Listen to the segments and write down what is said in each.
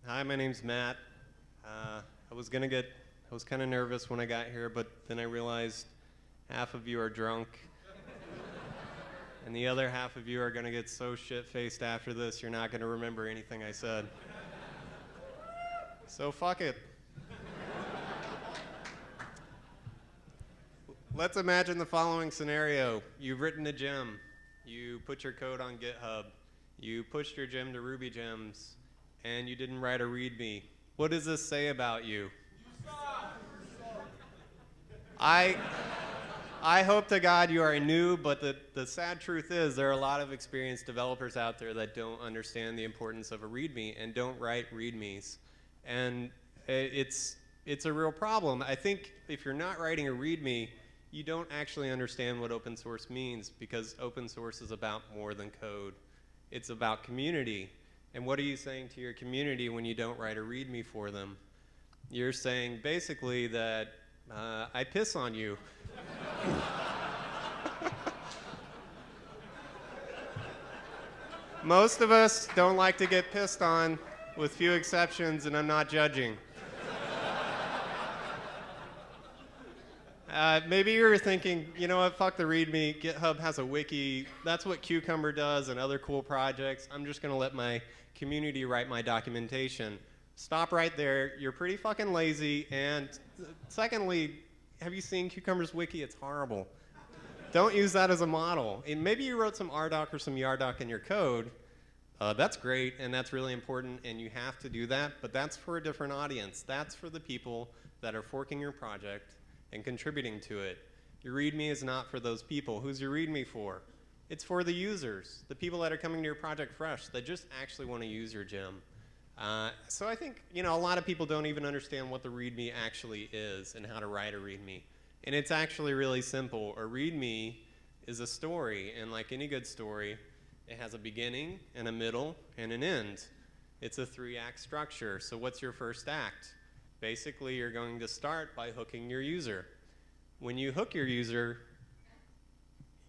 Hi, my name's Matt. I was kind of nervous when I got here, but then I realized half of you are drunk, and the other half of you are gonna get so shit-faced after this, you're not gonna remember anything I said. So fuck it. Let's imagine the following scenario. You've written a gem. You put your code on GitHub. You pushed your gem to Ruby Gems, and you didn't write a README. What does this say about you? I hope to God you are new, but the sad truth is there are a lot of experienced developers out there that don't understand the importance of a README and don't write READMEs. And it's a real problem. I think if you're not writing a README, you don't actually understand what open source means, because open source is about more than code. It's about community. And what are you saying to your community when you don't write a README for them? You're saying basically that I piss on you. Most of us don't like to get pissed on, with few exceptions, and I'm not judging. Maybe you're thinking, you know what, fuck the README, GitHub has a wiki, that's what Cucumber does and other cool projects, I'm just gonna let my community write my documentation. Stop right there, you're pretty fucking lazy, and secondly, have you seen Cucumber's wiki? It's horrible. Don't use that as a model. And maybe you wrote some RDoc or some YARDoc in your code, that's great and that's really important and you have to do that, but that's for a different audience. That's for the people that are forking your project and contributing to it. Your README is not for those people. Who's your README for? It's for the users, the people that are coming to your project fresh, that just actually want to use your gem. So I think, a lot of people don't even understand what the README actually is and how to write a README. And it's actually really simple. A README is a story, and like any good story, it has a beginning and a middle and an end. It's a 3-act structure. So what's your first act? Basically, you're going to start by hooking your user. When you hook your user,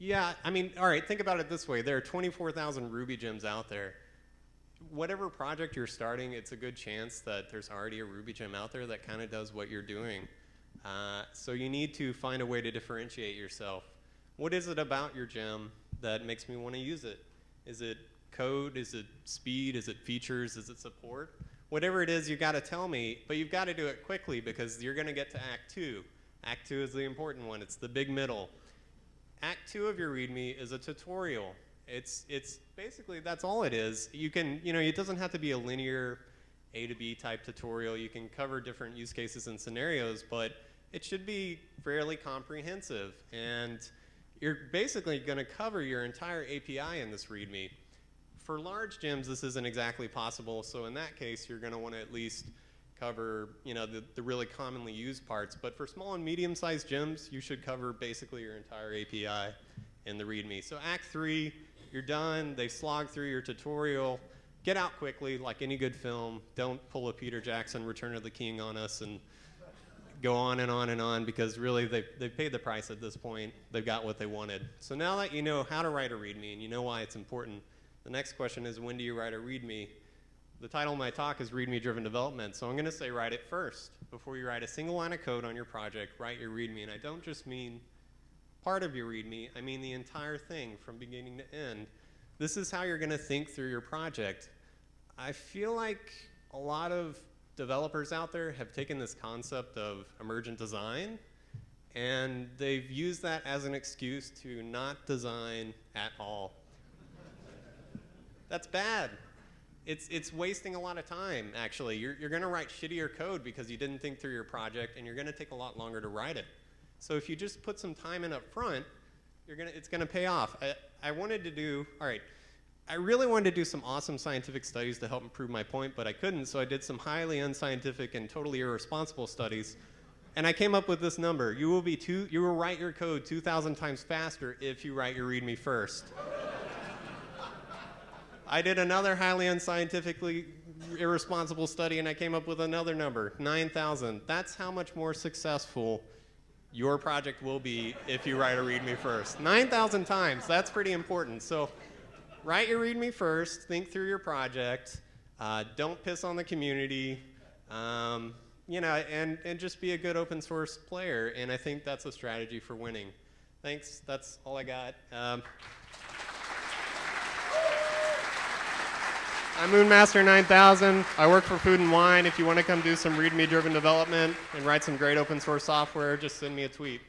all right, think about it this way. There are 24,000 Ruby gems out there. Whatever project you're starting, it's a good chance that there's already a Ruby gem out there that kind of does what you're doing. So you need to find a way to differentiate yourself. What is it about your gem that makes me want to use it? Is it code? Is it speed? Is it features? Is it support? Whatever it is, you've got to tell me, but you've got to do it quickly because you're going to get to Act 2. Act 2 is the important one. It's the big middle. Act 2 of your README is a tutorial. It's basically, that's all it is. You can, it doesn't have to be a linear A to B type tutorial. You can cover different use cases and scenarios, but it should be fairly comprehensive. And you're basically going to cover your entire API in this README. For large gems, this isn't exactly possible, so in that case, you're going to want to at least cover, the really commonly used parts. But for small and medium-sized gems, you should cover basically your entire API in the README. So Act 3, you're done. They've slogged through your tutorial. Get out quickly, like any good film. Don't pull a Peter Jackson Return of the King on us and go on and on and on, because really they've paid the price at this point. They've got what they wanted. So now that you know how to write a README and you know why it's important, the next question is, when do you write a README? The title of my talk is README-driven development, so I'm going to say write it first. Before you write a single line of code on your project, write your README. And I don't just mean part of your README, I mean the entire thing from beginning to end. This is how you're going to think through your project. I feel like a lot of developers out there have taken this concept of emergent design, and they've used that as an excuse to not design at all. That's bad. It's wasting a lot of time, actually. You're going to write shittier code because you didn't think through your project, and you're going to take a lot longer to write it. So if you just put some time in up front, it's going to pay off. I really wanted to do some awesome scientific studies to help improve my point, but I couldn't, so I did some highly unscientific and totally irresponsible studies, and I came up with this number. You will write your code 2,000 times faster if you write your README first. I did another highly unscientifically irresponsible study, and I came up with another number, 9,000. That's how much more successful your project will be if you write a README first. 9,000 times, that's pretty important. So write your README first, think through your project. Don't piss on the community. You know, and just be a good open source player. And I think that's a strategy for winning. Thanks. That's all I got. I'm Moonmaster 9000. I work for Food and Wine. If you want to come do some README-driven development and write some great open source software, just send me a tweet.